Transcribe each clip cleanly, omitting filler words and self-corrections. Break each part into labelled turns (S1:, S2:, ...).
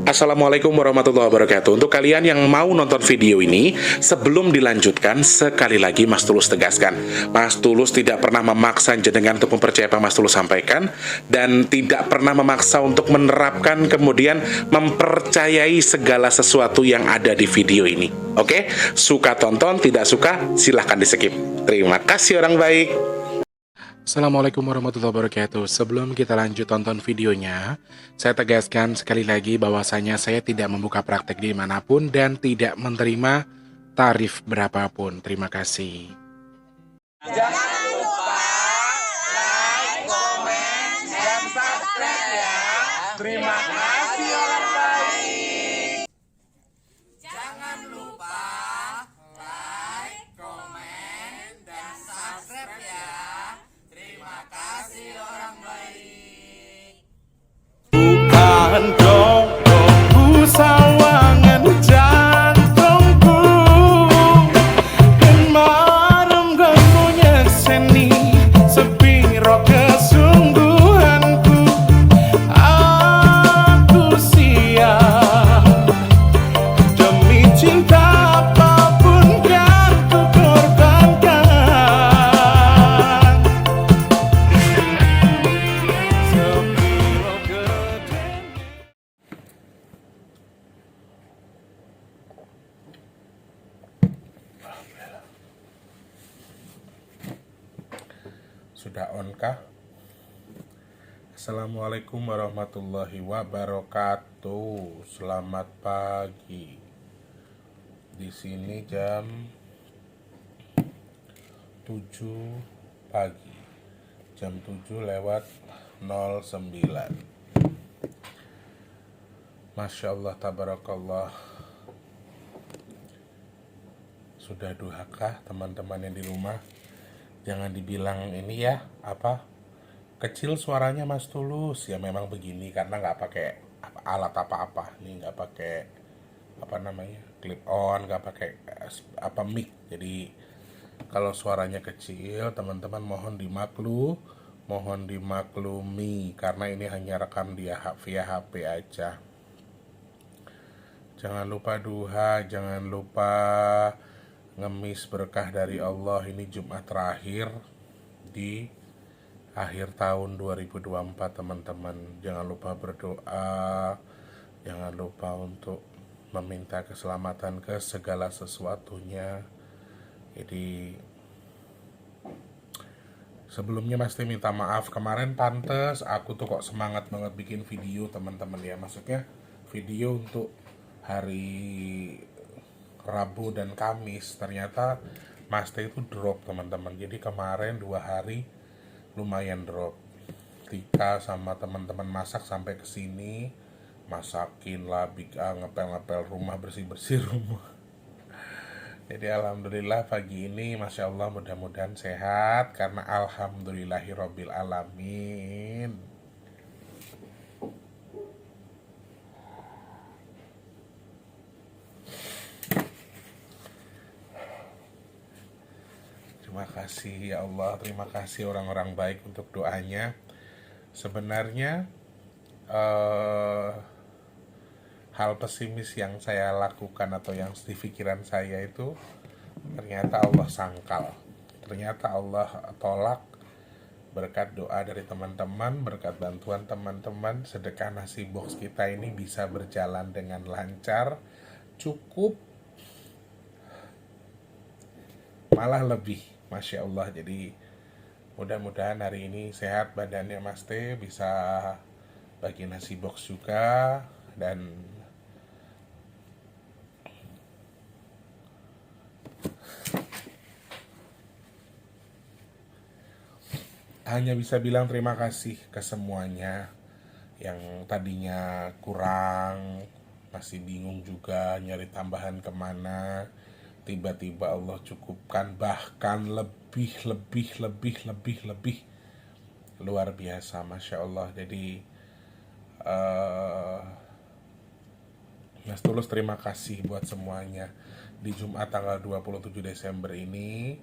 S1: Assalamualaikum warahmatullahi wabarakatuh. Untuk kalian yang mau nonton video ini, sebelum dilanjutkan, sekali lagi Mas Tulus tegaskan, Mas Tulus tidak pernah memaksa jenengan untuk mempercayai apa Mas Tulus sampaikan, dan tidak pernah memaksa untuk menerapkan kemudian mempercayai segala sesuatu yang ada di video ini. Oke? Suka tonton, tidak suka silahkan di skip. Terima kasih orang baik. Assalamualaikum warahmatullahi wabarakatuh. Sebelum kita lanjut tonton videonya, saya tegaskan sekali lagi bahwasanya saya tidak membuka praktek dimanapun dan tidak menerima tarif berapapun. Terima kasih.
S2: Jangan lupa like, komen, dan subscribe ya. Terima kasih orang baik. Jangan lupa like, komen, dan subscribe ya. Terima kasih orang baik.
S3: Bukan dongku sawangan jantungku dan marem ganggunya seni sepiro kesungguhanku. Aku siap demi cinta apapun kan ku korbankan. Sepiro gede.
S1: Sudah on kah? Assalamualaikum warahmatullahi wabarakatuh. Selamat pagi. Di sini jam 7 pagi. Jam 7 lewat 09. Masya Allah, tabarakallah. Sudah duha kah teman-teman yang di rumah? Jangan dibilang ini ya, apa, kecil suaranya Mas Tulus. Ya memang begini karena nggak pakai alat apa-apa. Nih nggak pakai apa namanya, clip on, nggak pakai apa mic. Jadi kalau suaranya kecil, teman-teman mohon dimaklumi karena ini hanya rekam via HP aja. Jangan lupa duha, jangan lupa ngemis berkah dari Allah. Ini Jumat terakhir di akhir tahun 2024 teman-teman. Jangan lupa berdoa, jangan lupa untuk meminta keselamatan ke segala sesuatunya. Jadi sebelumnya mesti minta maaf kemarin pantes aku tuh kok semangat banget bikin video teman-teman ya. Maksudnya video untuk hari Rabu dan Kamis, ternyata Mas T itu drop teman-teman. Jadi kemarin 2 hari lumayan drop. Tika sama teman-teman masak sampai ke sini, masakin lah, ngepel-ngepel rumah, bersih-bersih rumah. Jadi alhamdulillah pagi ini Masya Allah mudah-mudahan sehat karena alhamdulillahirabbil alamin. Terima kasih ya Allah, terima kasih orang-orang baik untuk doanya. Sebenarnya hal pesimis yang saya lakukan atau yang di pikiran saya itu ternyata Allah sangkal. Ternyata Allah tolak berkat doa dari teman-teman, berkat bantuan teman-teman, sedekah nasi box kita ini bisa berjalan dengan lancar, cukup, malah lebih, Masya Allah. Jadi mudah-mudahan hari ini sehat badannya Mas T, bisa bagi nasi box juga. Dan hanya bisa bilang terima kasih ke semuanya. Yang tadinya kurang, masih bingung juga nyari tambahan kemana, tiba-tiba Allah cukupkan, bahkan lebih luar biasa, Masya Allah. Jadi Mas Tulus terima kasih buat semuanya. Di Jumat tanggal 27 Desember ini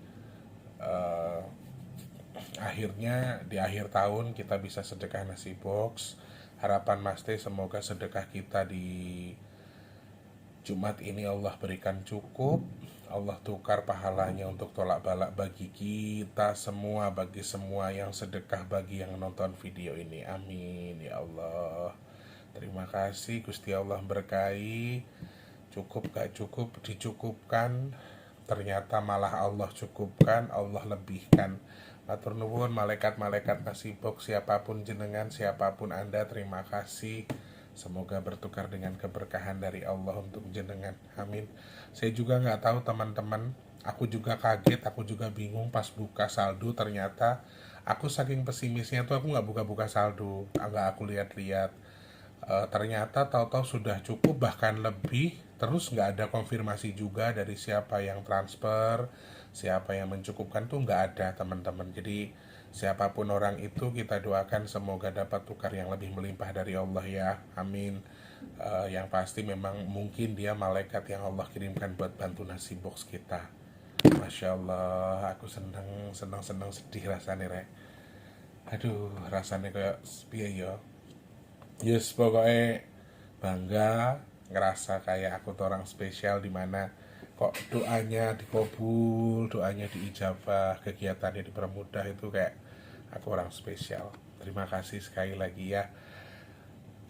S1: akhirnya di akhir tahun kita bisa sedekah nasi box. Harapan Mas Teh semoga sedekah kita di Jumat ini Allah berikan cukup, Allah tukar pahalanya untuk tolak balak bagi kita semua, bagi semua yang sedekah, bagi yang nonton video ini. Amin ya Allah. Terima kasih Gusti Allah berkahi. Cukup gak cukup dicukupkan, ternyata malah Allah cukupkan, Allah lebihkan. Matur nuwun malaikat-malaikat nasibok, siapapun jenengan, siapapun Anda, terima kasih. Semoga bertukar dengan keberkahan dari Allah untuk jenengan. Amin. Saya juga nggak tahu teman-teman. Aku juga kaget, aku juga bingung pas buka saldo. Ternyata aku saking pesimisnya tuh aku nggak buka-buka saldo, nggak aku lihat-lihat. Ternyata tahu-tahu sudah cukup bahkan lebih. Terus nggak ada konfirmasi juga dari siapa yang transfer, siapa yang mencukupkan tuh nggak ada teman-teman. Jadi siapapun orang itu kita doakan semoga dapat tukar yang lebih melimpah dari Allah ya, amin. Yang pasti memang mungkin dia malaikat yang Allah kirimkan buat bantu nasi box kita. Masya Allah, aku seneng sedih rasanya rek. Aduh, rasanya kayak piye ya. Yes, pokoknya bangga ngerasa kayak aku tuh orang spesial di mana kok doanya dikabul, doanya diijabah, kegiatannya dipermudah, itu kayak aku orang spesial. Terima kasih sekali lagi ya.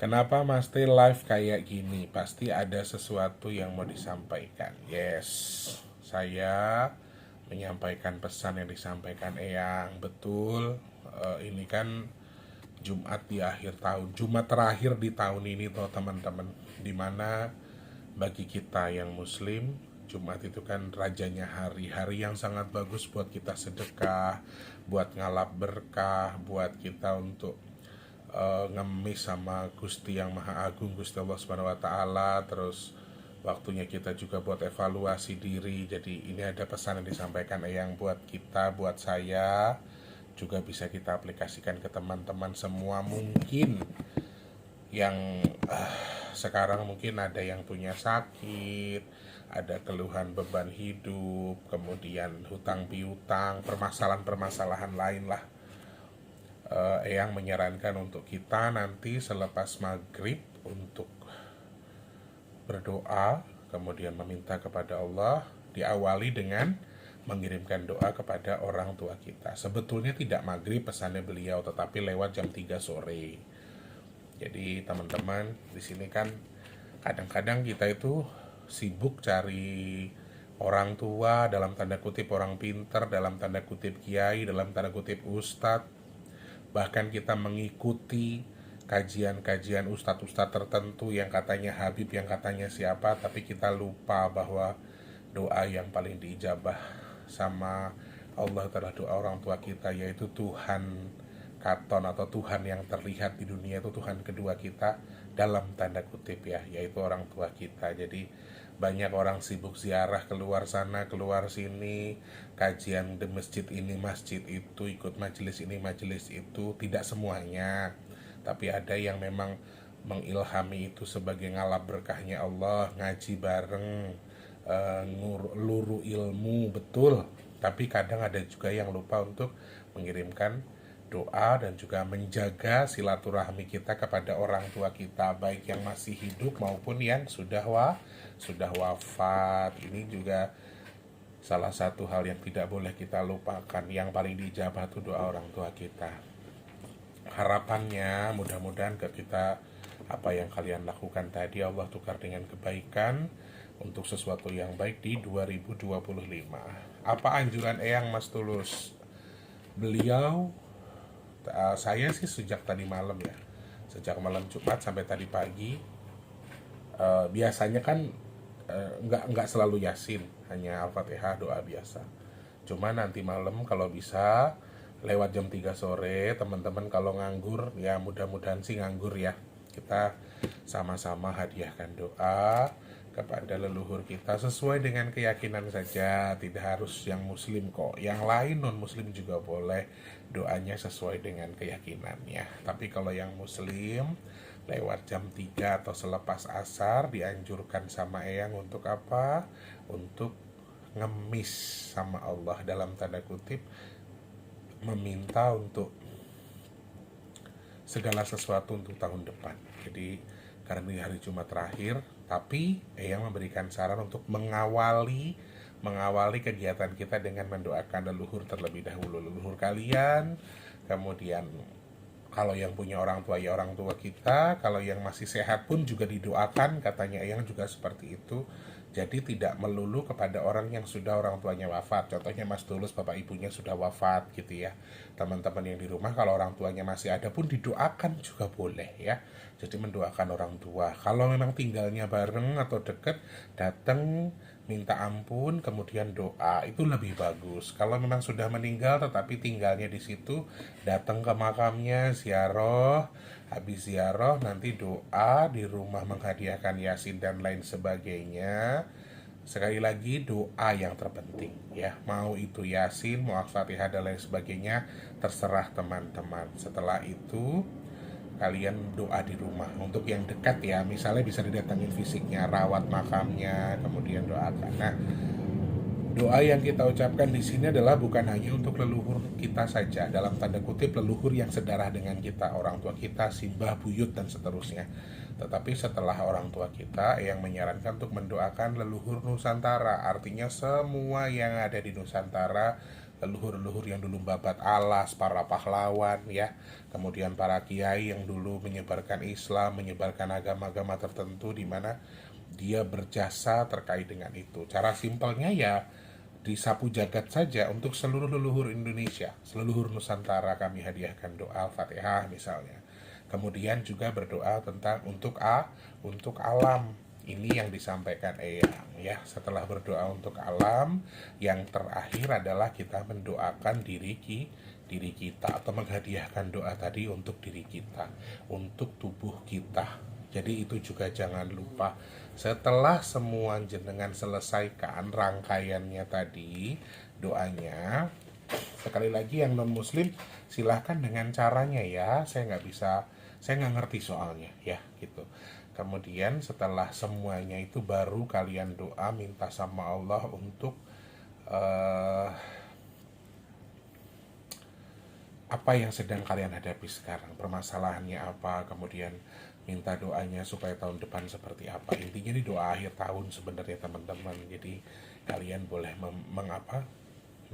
S1: Kenapa Mas T live kayak gini? Pasti ada sesuatu yang mau disampaikan. Yes, saya menyampaikan pesan yang disampaikan Eyang. Betul, ini kan Jumat di akhir tahun, Jumat terakhir di tahun ini tuh teman-teman, dimana bagi kita yang muslim Jumat itu kan rajanya hari yang sangat bagus buat kita sedekah, buat ngalap berkah, buat kita untuk ngemis sama Gusti yang Maha Agung, Gusti Allah Subhanahu wa taala. Terus waktunya kita juga buat evaluasi diri. Jadi ini ada pesan yang disampaikan yang buat kita, buat saya, juga bisa kita aplikasikan ke teman-teman semua. Mungkin yang sekarang mungkin ada yang punya sakit, ada keluhan beban hidup, kemudian hutang piutang, permasalahan-permasalahan lain lah. Yang menyarankan untuk kita nanti selepas maghrib untuk berdoa, kemudian meminta kepada Allah, diawali dengan mengirimkan doa kepada orang tua kita. Sebetulnya tidak maghrib pesannya beliau, tetapi lewat jam 3 sore. Jadi teman-teman, di sini kan kadang-kadang kita itu sibuk cari orang tua, dalam tanda kutip orang pinter, dalam tanda kutip kiai, dalam tanda kutip ustadz. Bahkan kita mengikuti kajian-kajian ustadz-ustadz tertentu yang katanya Habib, yang katanya siapa, tapi kita lupa bahwa doa yang paling diijabah sama Allah adalah doa orang tua kita, yaitu Tuhan Katon atau Tuhan yang terlihat di dunia, itu Tuhan kedua kita dalam tanda kutip ya, yaitu orang tua kita. Jadi banyak orang sibuk ziarah keluar sana keluar sini, kajian di masjid ini masjid itu, ikut majelis ini majelis itu. Tidak semuanya, tapi ada yang memang mengilhami itu sebagai ngalap berkahnya Allah, ngaji bareng, luru ilmu, betul. Tapi kadang ada juga yang lupa untuk mengirimkan doa dan juga menjaga silaturahmi kita kepada orang tua kita, baik yang masih hidup maupun yang sudah wafat. Ini juga salah satu hal yang tidak boleh kita lupakan. Yang paling diijabah itu doa orang tua kita. Harapannya mudah-mudahan ke kita apa yang kalian lakukan tadi Allah tukar dengan kebaikan untuk sesuatu yang baik di 2025. Apa anjuran Eyang Mas Tulus? Beliau, saya sih sejak tadi malam ya, sejak malam Jumat sampai tadi pagi, biasanya kan nggak selalu Yasin, hanya Al-Fatihah, doa biasa. Cuma nanti malam kalau bisa lewat jam 3 sore, teman-teman kalau nganggur, ya mudah-mudahan sih nganggur ya, kita sama-sama hadiahkan doa kepada leluhur kita sesuai dengan keyakinan saja, tidak harus yang muslim kok, yang lain non muslim juga boleh doanya sesuai dengan keyakinannya. Tapi kalau yang muslim lewat jam 3 atau selepas asar dianjurkan sama Eyang untuk apa? Untuk ngemis sama Allah, dalam tanda kutip meminta untuk segala sesuatu untuk tahun depan. Jadi karena ini hari Jumat terakhir, tapi Eyang memberikan saran untuk mengawali kegiatan kita dengan mendoakan leluhur terlebih dahulu, leluhur kalian, kemudian kalau yang punya orang tua ya orang tua kita, kalau yang masih sehat pun juga didoakan, katanya Eyang juga seperti itu. Jadi tidak melulu kepada orang yang sudah orang tuanya wafat. Contohnya Mas Tulus, bapak ibunya sudah wafat gitu ya. Teman-teman yang di rumah kalau orang tuanya masih ada pun didoakan juga boleh ya. Jadi mendoakan orang tua. Kalau memang tinggalnya bareng atau deket, datang minta ampun kemudian doa itu lebih bagus. Kalau memang sudah meninggal tetapi tinggalnya di situ, datang ke makamnya ziarah, habis ziarah nanti doa di rumah, menghadiahkan yasin dan lain sebagainya. Sekali lagi doa yang terpenting ya, mau itu yasin, mau al-fatihah dan lain sebagainya, terserah teman-teman. Setelah itu kalian doa di rumah untuk yang dekat ya, misalnya bisa didatangin fisiknya, rawat makamnya, kemudian doakan. Nah, doa yang kita ucapkan di sini adalah bukan hanya untuk leluhur kita saja, dalam tanda kutip leluhur yang sedarah dengan kita, orang tua kita, simbah, buyut dan seterusnya. Tetapi setelah orang tua kita yang menyarankan untuk mendoakan leluhur Nusantara, artinya semua yang ada di Nusantara, leluhur-leluhur yang dulu babat alas, para pahlawan ya, kemudian para kiai yang dulu menyebarkan Islam, menyebarkan agama-agama tertentu di mana dia berjasa terkait dengan itu. Cara simpelnya ya disapu jagat saja untuk seluruh leluhur Indonesia, seluruh Nusantara kami hadiahkan doa Al-Fatihah misalnya. Kemudian juga berdoa tentang untuk alam. Ini yang disampaikan Eyang ya. Setelah berdoa untuk alam, yang terakhir adalah kita mendoakan diri kita atau menghadiahkan doa tadi untuk diri kita, untuk tubuh kita. Jadi itu juga jangan lupa. Setelah semua jenengan selesaikan rangkaiannya tadi, doanya, sekali lagi yang non muslim silahkan dengan caranya ya, saya nggak ngerti soalnya ya gitu. Kemudian setelah semuanya itu baru kalian doa minta sama Allah untuk apa yang sedang kalian hadapi sekarang, permasalahannya apa, kemudian minta doanya supaya tahun depan seperti apa. Intinya ini doa akhir tahun sebenarnya teman-teman. Jadi kalian boleh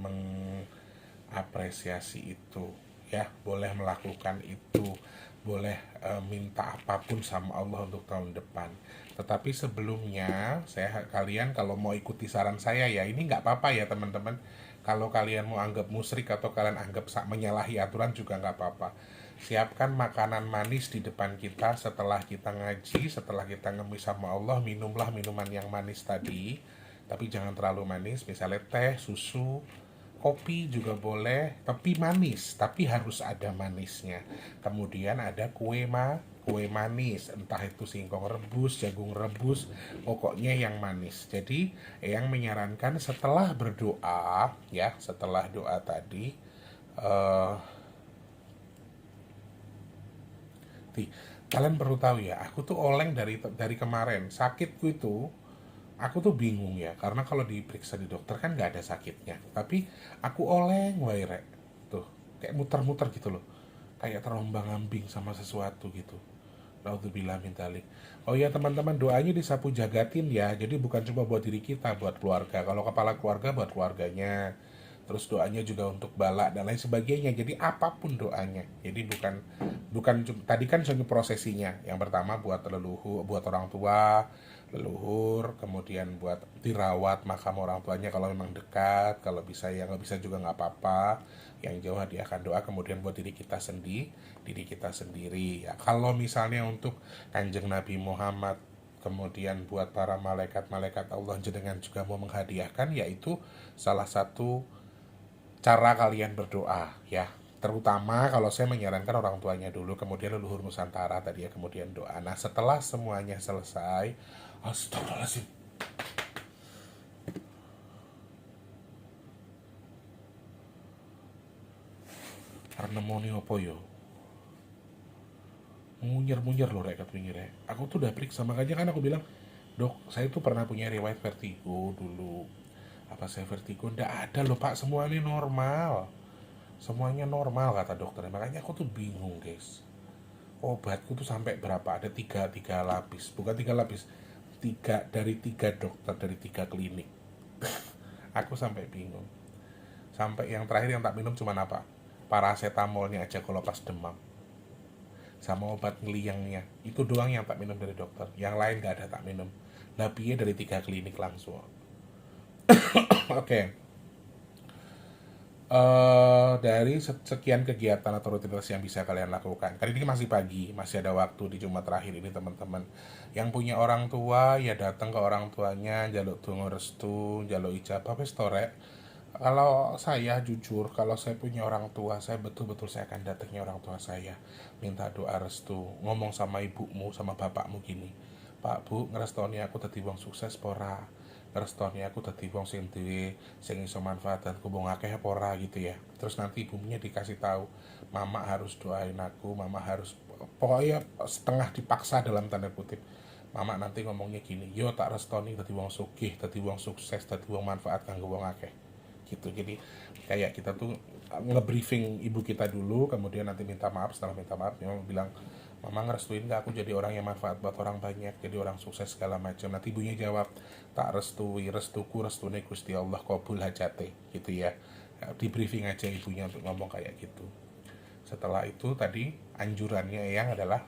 S1: mengapresiasi itu ya, boleh melakukan itu, boleh minta apapun sama Allah untuk tahun depan. Tetapi sebelumnya kalian kalau mau ikuti saran saya ya, ini nggak apa-apa ya teman-teman. Kalau kalian mau anggap musyrik atau kalian anggap menyalahi aturan juga nggak apa-apa. Siapkan makanan manis di depan kita setelah kita ngaji, setelah kita ngemis sama Allah, minumlah minuman yang manis tadi. Tapi jangan terlalu manis, misalnya teh, susu, kopi juga boleh, tapi manis, tapi harus ada manisnya. Kemudian ada kue manis, entah itu singkong rebus, jagung rebus, pokoknya yang manis. Jadi yang menyarankan setelah berdoa ya, setelah doa tadi kalian perlu tahu ya, aku tuh oleng dari kemarin. Sakitku itu aku tuh bingung ya, karena kalau diperiksa di dokter kan nggak ada sakitnya, tapi aku oleng wae rek. Tuh kayak muter-muter gitu loh, kayak terombang-ambing sama sesuatu gitu. Naudzubillah min dzalik. Oh ya teman-teman, doanya disapu jagatin ya. Jadi bukan cuma buat diri kita, buat keluarga. Kalau kepala keluarga buat keluarganya. Terus doanya juga untuk bala dan lain sebagainya. Jadi apapun doanya. Jadi bukan tadi kan soal prosesinya. Yang pertama buat leluhur, buat orang tua, leluhur, kemudian buat dirawat makam orang tuanya kalau memang dekat, kalau bisa ya nggak bisa juga nggak apa-apa, yang jauh hadiahkan doa, kemudian buat diri kita sendiri ya. Kalau misalnya untuk Kanjeng Nabi Muhammad, kemudian buat para malaikat Allah jenengan juga mau menghadiahkan, yaitu salah satu cara kalian berdoa ya. Terutama kalau saya menyarankan orang tuanya dulu, kemudian leluhur Nusantara tadi ya, kemudian doa. Nah setelah semuanya selesai, astagfirullahaladzim, karena mau nih apa yo, munyer loh rekat pinggirnya. Aku tuh udah periksa, makanya kan aku bilang, dok saya tuh pernah punya riwayat vertigo dulu. Apa saya vertigo? Nggak ada loh pak, semuanya normal kata dokternya. Makanya aku tuh bingung guys, obatku tuh sampai berapa, ada tiga lapis, bukan tiga lapis, tiga dokter dari tiga klinik. Aku sampai bingung. Sampai yang terakhir yang tak minum cuma apa, paracetamolnya aja kalau pas demam, sama obat ngeliangnya itu doang yang tak minum dari dokter, yang lain gak ada tak minum. Lah piye dari tiga klinik langsung. Oke. Dari sekian kegiatan atau rutinitas yang bisa kalian lakukan. Kali ini masih pagi, masih ada waktu di Jumat terakhir ini teman-teman. Yang punya orang tua ya datang ke orang tuanya, jaluk donga restu, jaluk ijabah wis torek. Kalau saya jujur, kalau saya punya orang tua, saya betul-betul saya akan datangi orang tua saya, minta doa restu, ngomong sama ibumu, sama bapakmu gini, Pak Bu, ngerestoni aku dadi wong sukses pora, ngerestoni aku dadi wong sing duwe sing iso manfaatan kubung akeh pora gitu ya. Terus nanti ibunya dikasih tahu, mama harus doain aku, mama harus, pokoknya setengah dipaksa dalam tanda kutip. Mama nanti ngomongnya gini, yo tak restoni dadi wong sugih, dadi wong sukses, dadi wong manfaat kanggo wong akeh gitu. Jadi kayak kita tuh ngebriefing ibu kita dulu, kemudian nanti minta maaf. Setelah minta maaf memang bilang, mama ngerestuin gak aku jadi orang yang manfaat buat orang banyak, jadi orang sukses segala macam. Nanti ibunya jawab, tak restui, restuku restune Gusti Allah, qabul hajate gitu ya. Di briefing aja ibunya untuk ngomong kayak gitu. Setelah itu tadi anjurannya yang adalah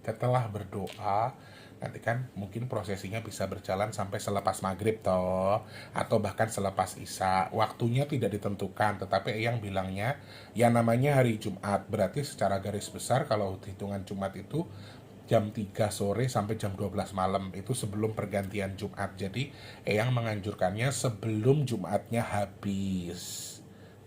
S1: setelah berdoa, nanti kan mungkin prosesinya bisa berjalan sampai selepas maghrib toh, atau bahkan selepas isya. Waktunya tidak ditentukan, tetapi yang bilangnya ya namanya hari Jumat, berarti secara garis besar kalau hitungan Jumat itu jam 3 sore sampai jam 12 malam, itu sebelum pergantian Jumat. Jadi Eyang menganjurkannya sebelum Jumatnya habis.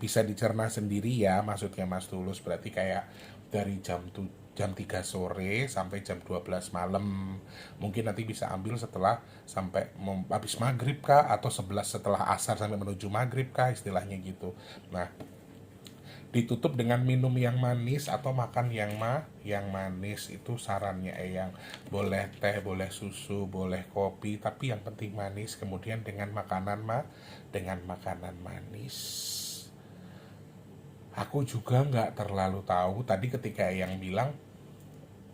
S1: Bisa dicerna sendiri ya, maksudnya Mas Tulus, berarti kayak dari jam 3 sore sampai jam 12 malam. Mungkin nanti bisa ambil setelah sampai habis maghrib kah, atau 11 setelah asar sampai menuju maghrib kah, istilahnya gitu. Nah, ditutup dengan minum yang manis atau makan yang manis. Itu sarannya Eyang. Boleh teh, boleh susu, boleh kopi, tapi yang penting manis. Kemudian dengan makanan manis. Aku juga nggak terlalu tahu tadi ketika Eyang bilang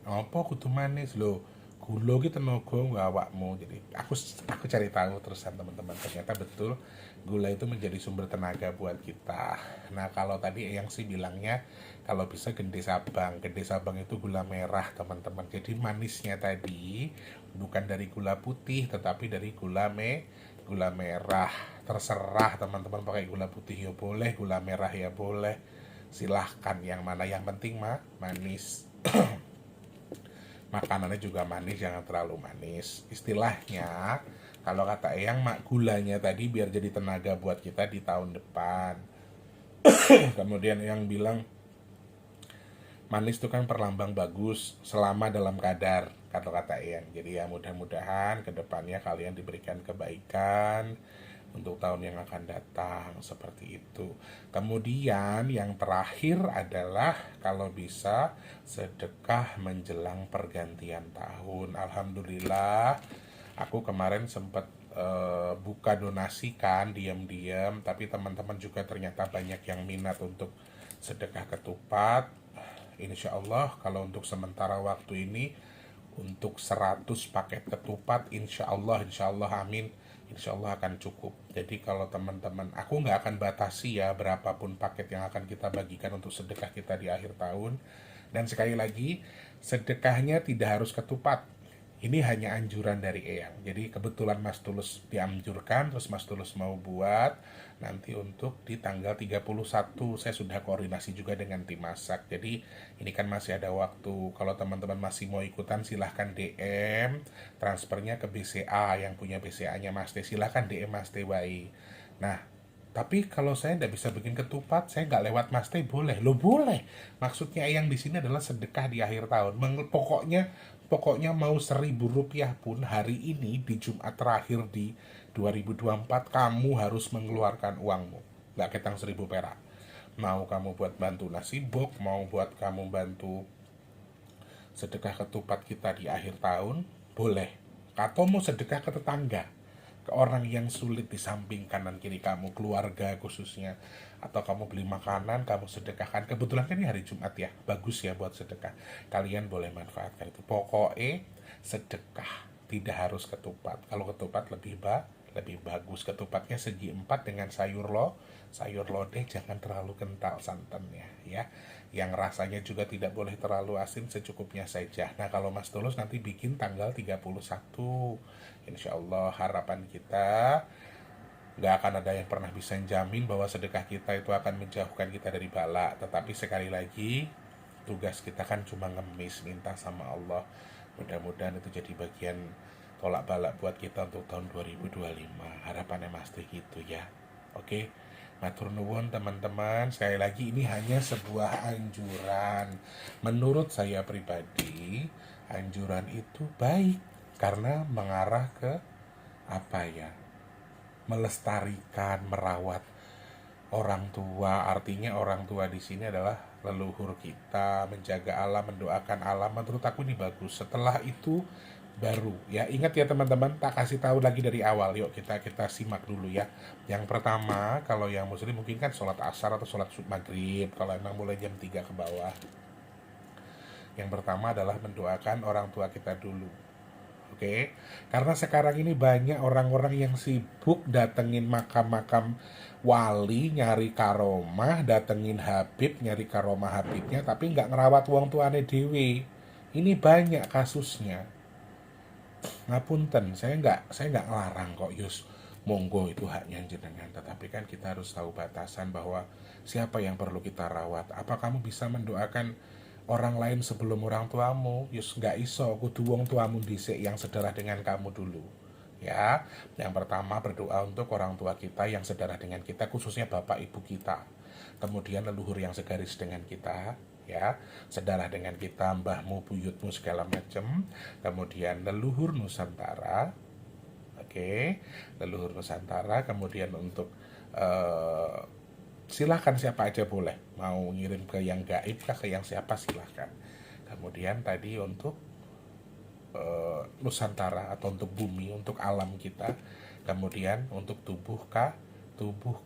S1: apa kudu manis lo, gula gitu tenaga nggak awakmu. Jadi aku cari tahu terusan teman-teman, ternyata betul gula itu menjadi sumber tenaga buat kita. Nah kalau tadi Eyang sih bilangnya kalau bisa gede sabang itu gula merah teman-teman. Jadi manisnya tadi bukan dari gula putih tetapi dari gula merah. Terserah teman-teman, pakai gula putih ya boleh, gula merah ya boleh, silahkan yang mana, yang penting manis. Makanannya juga manis, jangan terlalu manis. Istilahnya kalau kata Eyang, gulanya tadi biar jadi tenaga buat kita di tahun depan. Kemudian yang bilang manis itu kan perlambang bagus selama dalam kadar, kata Eyang. Jadi ya mudah-mudahan kedepannya kalian diberikan kebaikan untuk tahun yang akan datang, seperti itu. Kemudian yang terakhir adalah kalau bisa sedekah menjelang pergantian tahun. Alhamdulillah aku kemarin sempat buka donasi kan diam-diam, tapi teman-teman juga ternyata banyak yang minat untuk sedekah ketupat. Insya Allah kalau untuk sementara waktu ini untuk 100 paket ketupat, insya Allah amin, insya Allah akan cukup. Jadi kalau teman-teman, aku nggak akan batasi ya berapapun paket yang akan kita bagikan untuk sedekah kita di akhir tahun. Dan sekali lagi, sedekahnya tidak harus ketupat. Ini hanya anjuran dari Eyang. Jadi kebetulan Mas Tulus dianjurkan, terus Mas Tulus mau buat. Nanti untuk di tanggal 31 saya sudah koordinasi juga dengan tim masak. Jadi ini kan masih ada waktu. Kalau teman-teman masih mau ikutan silahkan DM. Transfernya ke BCA, yang punya BCA-nya Mas T. Silahkan DM Mas T. Nah, tapi kalau saya tidak bisa bikin ketupat, saya nggak lewat Mas T, boleh? Lo boleh. Maksudnya yang di sini adalah sedekah di akhir tahun. Pokoknya mau Rp1.000 pun hari ini di Jumat terakhir di 2024 kamu harus mengeluarkan uangmu. Nggak ketang 1.000 perak. Mau kamu buat bantu nasi bok, mau buat kamu bantu sedekah ketupat kita di akhir tahun, boleh. Atau mau sedekah ke tetangga. ke orang yang sulit di samping kanan kiri kamu, keluarga khususnya, atau kamu beli makanan, kamu sedekahkan. Kebetulan kan ini hari Jumat ya, bagus ya buat sedekah. Kalian boleh manfaatkan itu. Pokoknya sedekah, tidak harus ketupat. Kalau ketupat lebih bagus. Ketupatnya segi 4 dengan sayur lodeh, jangan terlalu kental santannya ya. Yang rasanya juga tidak boleh terlalu asin, secukupnya saja. Nah, kalau Mas Tulus nanti bikin tanggal 31, insya Allah harapan kita nggak akan ada yang pernah bisa jamin bahwa sedekah kita itu akan menjauhkan kita dari bala. Tetapi sekali lagi, tugas kita kan cuma ngemis, minta sama Allah. Mudah-mudahan itu jadi bagian tolak balak buat kita untuk tahun 2025. Harapannya Mas Teh gitu ya. Oke, matur nuwun teman-teman. Sekali lagi ini hanya sebuah anjuran. Menurut saya pribadi, anjuran itu baik karena mengarah ke apa ya? Melestarikan, merawat orang tua. Artinya orang tua di sini adalah leluhur kita, menjaga alam, mendoakan alam. Menurut aku ini bagus. Setelah itu baru ya, ingat ya teman-teman, tak kasih tahu lagi dari awal. Yuk kita simak dulu ya. Yang pertama, kalau yang muslim mungkin kan sholat asar atau sholat maghrib, kalau emang mulai jam 3 ke bawah. Yang pertama adalah mendoakan orang tua kita dulu. Oke, karena sekarang ini banyak orang-orang yang sibuk datengin makam-makam wali, nyari karomah, datengin Habib, nyari karomah Habibnya, tapi nggak ngerawat wong tuane dewe. Ini banyak kasusnya. Ngapunten, saya nggak ngelarang kok, Yus. Monggo itu haknya jenengan, tetapi kan kita harus tahu batasan bahwa siapa yang perlu kita rawat. Apa kamu bisa mendoakan orang lain sebelum orang tuamu? Yus nggak iso, kudu wong tuamu dhisik yang sedarah dengan kamu dulu. Ya, yang pertama berdoa untuk orang tua kita yang sedarah dengan kita, khususnya bapak ibu kita. Kemudian leluhur yang segaris dengan kita, ya, sedarah dengan kita, mbahmu, buyutmu segala macam. Kemudian leluhur Nusantara, oke, leluhur Nusantara. Kemudian untuk silahkan siapa aja boleh, mau ngirim ke yang gaib kah, ke yang siapa silahkan. Kemudian tadi untuk Nusantara atau untuk bumi, untuk alam kita. Kemudian untuk tubuh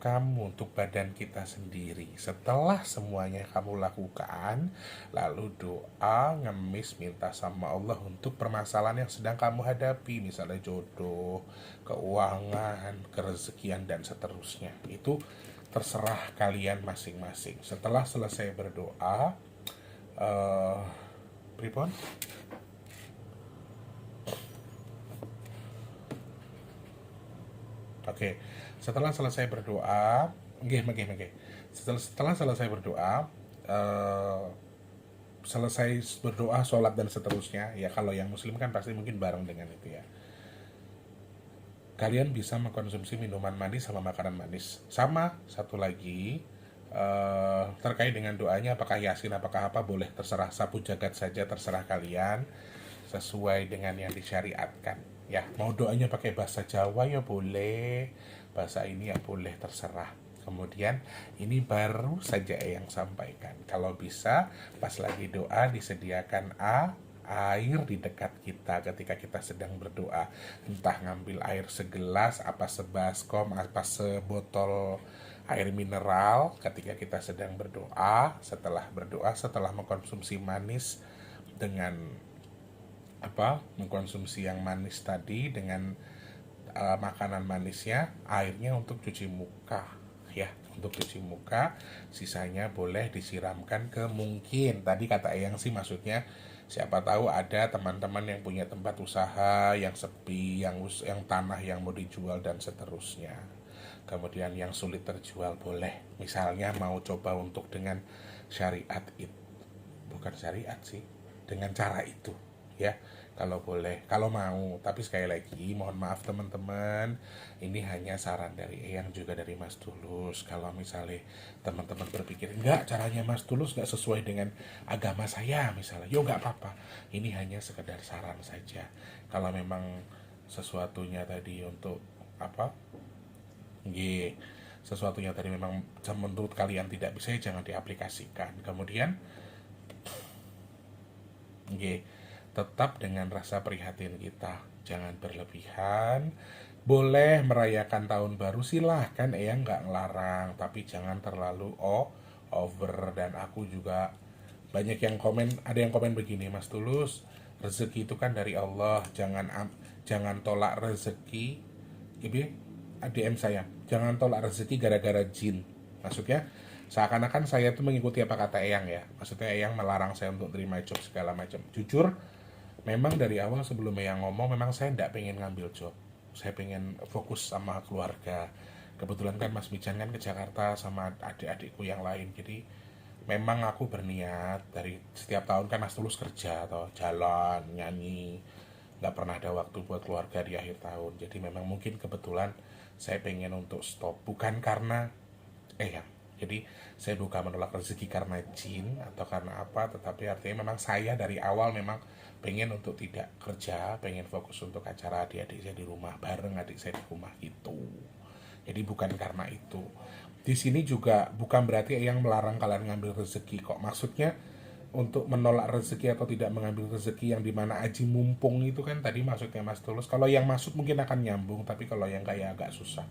S1: kamu, untuk badan kita sendiri. Setelah semuanya kamu lakukan, lalu doa, ngemis, minta sama Allah untuk permasalahan yang sedang kamu hadapi, misalnya jodoh, keuangan, kerezekian, dan seterusnya. Itu terserah kalian masing-masing. Setelah selesai berdoa, pripon? Oke, setelah selesai berdoa, Setelah selesai berdoa, selesai berdoa, sholat dan seterusnya. Ya kalau yang muslim kan pasti mungkin bareng dengan itu ya. Kalian bisa mengkonsumsi minuman manis sama makanan manis. Sama satu lagi, terkait dengan doanya, apakah yasin, apakah apa, boleh terserah, sapu jagat saja, terserah kalian sesuai dengan yang disyariatkan ya. Mau doanya pakai bahasa Jawa ya boleh, bahasa ini ya boleh, terserah. Kemudian ini baru saja yang sampaikan, kalau bisa pas lagi doa disediakan air di dekat kita ketika kita sedang berdoa. Entah ngambil air segelas, apa sebaskom, apa sebotol air mineral ketika kita sedang berdoa. Setelah berdoa, setelah mengkonsumsi manis dengan mengkonsumsi yang manis tadi dengan makanan manisnya, airnya untuk cuci muka ya, untuk cuci muka. Sisanya boleh disiramkan ke, mungkin tadi kata Eyang sih maksudnya siapa tahu ada teman-teman yang punya tempat usaha yang sepi, yang tanah yang mau dijual dan seterusnya. Kemudian yang sulit terjual boleh, misalnya mau coba untuk dengan syariat itu, bukan syariat sih, dengan cara itu ya, kalau boleh, kalau mau. Tapi sekali lagi mohon maaf teman-teman, ini hanya saran dari Eyang juga dari Mas Tulus. Kalau misalnya teman-teman berpikir enggak, caranya Mas Tulus enggak sesuai dengan agama saya misalnya, yo enggak apa-apa, ini hanya sekedar saran saja. Kalau memang sesuatunya tadi untuk sesuatunya tadi memang menurut kalian tidak bisa, jangan diaplikasikan. Kemudian tetap dengan rasa prihatin kita, jangan berlebihan. Boleh merayakan tahun baru, silahkan, Eyang nggak ngelarang, tapi jangan terlalu over. Dan aku juga banyak yang komen, ada yang komen begini, Mas Tulus, rezeki itu kan dari Allah, jangan tolak rezeki. Ibu DM saya, jangan tolak rezeki gara-gara jin. Maksudnya seakan-akan saya itu mengikuti apa kata Eyang ya. Maksudnya Eyang melarang saya untuk terima job segala macam. Jujur, memang dari awal sebelum Eyang ngomong, memang saya tidak pengen ngambil job. Saya pengen fokus sama keluarga. Kebetulan kan Mas Mijan kan ke Jakarta sama adik-adikku yang lain. Jadi memang aku berniat dari setiap tahun kan Mas Tulus kerja atau jalan, nyanyi. Nggak pernah ada waktu buat keluarga di akhir tahun. Jadi memang mungkin kebetulan saya pengen untuk stop. Bukan karena jadi saya bukan menolak rezeki karena jin atau karena apa, tetapi artinya memang saya dari awal memang pengen untuk tidak kerja, pengen fokus untuk acara adik-adik saya di rumah, bareng adik saya di rumah gitu. Jadi bukan karena itu. Di sini juga bukan berarti yang melarang kalian ngambil rezeki kok. Maksudnya untuk menolak rezeki atau tidak mengambil rezeki yang dimana aji mumpung itu kan tadi maksudnya Mas Tulus. Kalau yang masuk mungkin akan nyambung, tapi kalau yang kayak agak susah.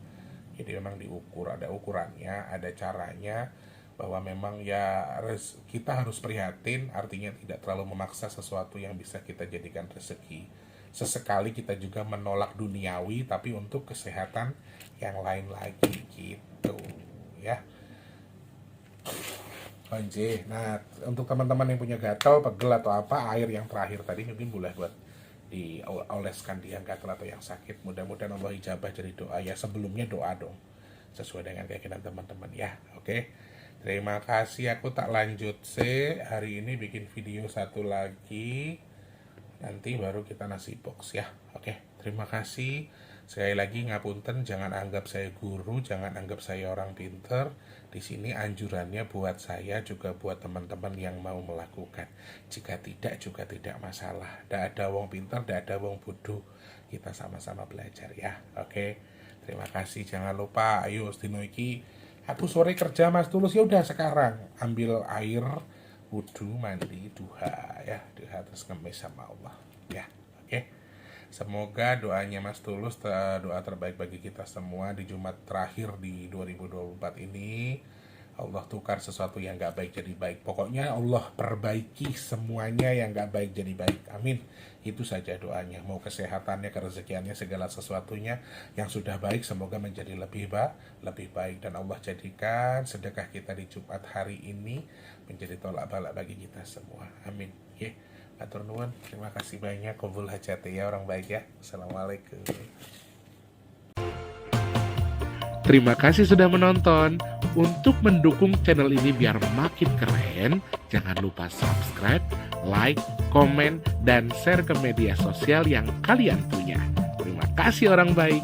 S1: Jadi memang diukur, ada ukurannya, ada caranya, bahwa memang ya kita harus prihatin, artinya tidak terlalu memaksa sesuatu yang bisa kita jadikan rezeki. Sesekali kita juga menolak duniawi, tapi untuk kesehatan yang lain lagi gitu ya. Anjir. Nah, untuk teman-teman yang punya gatal, pegel atau apa, air yang terakhir tadi mungkin boleh buat dioleskan di yang gatal atau yang sakit. Mudah-mudahan Allah ijabah dari doa ya. Sebelumnya doa dong, sesuai dengan keyakinan teman-teman ya. Oke. Terima kasih, aku tak lanjut hari ini bikin video satu lagi. Nanti baru kita nasi box ya. Oke. Terima kasih. Sekali lagi ngapunten, jangan anggap saya guru, jangan anggap saya orang pinter. Di sini anjurannya buat saya juga buat teman-teman yang mau melakukan. Jika tidak juga tidak masalah. Tidak ada wong pinter, tidak ada wong bodoh. Kita sama-sama belajar ya. Oke. Terima kasih. Jangan lupa, ayo sedino iki aku sore kerja Mas Tulus, ya udah sekarang ambil air wudu, mandi, duha ya, duha terus ngemis sama Allah ya. Oke. Semoga doanya Mas Tulus doa terbaik bagi kita semua di Jumat terakhir di 2024 ini. Allah tukar sesuatu yang gak baik jadi baik. Pokoknya Allah perbaiki semuanya yang gak baik jadi baik. Amin. Itu saja doanya. Mau kesehatannya, kerezekiannya, segala sesuatunya yang sudah baik semoga menjadi lebih baik. Dan Allah jadikan sedekah kita di Jumat hari ini menjadi tolak balak bagi kita semua. Amin. Atur nuwun, terima kasih banyak. Qabul hajat ya orang baik ya. Assalamualaikum.
S4: Terima kasih sudah menonton. Untuk mendukung channel ini biar makin keren, jangan lupa subscribe, like, komen, dan share ke media sosial yang kalian punya. Terima kasih orang baik.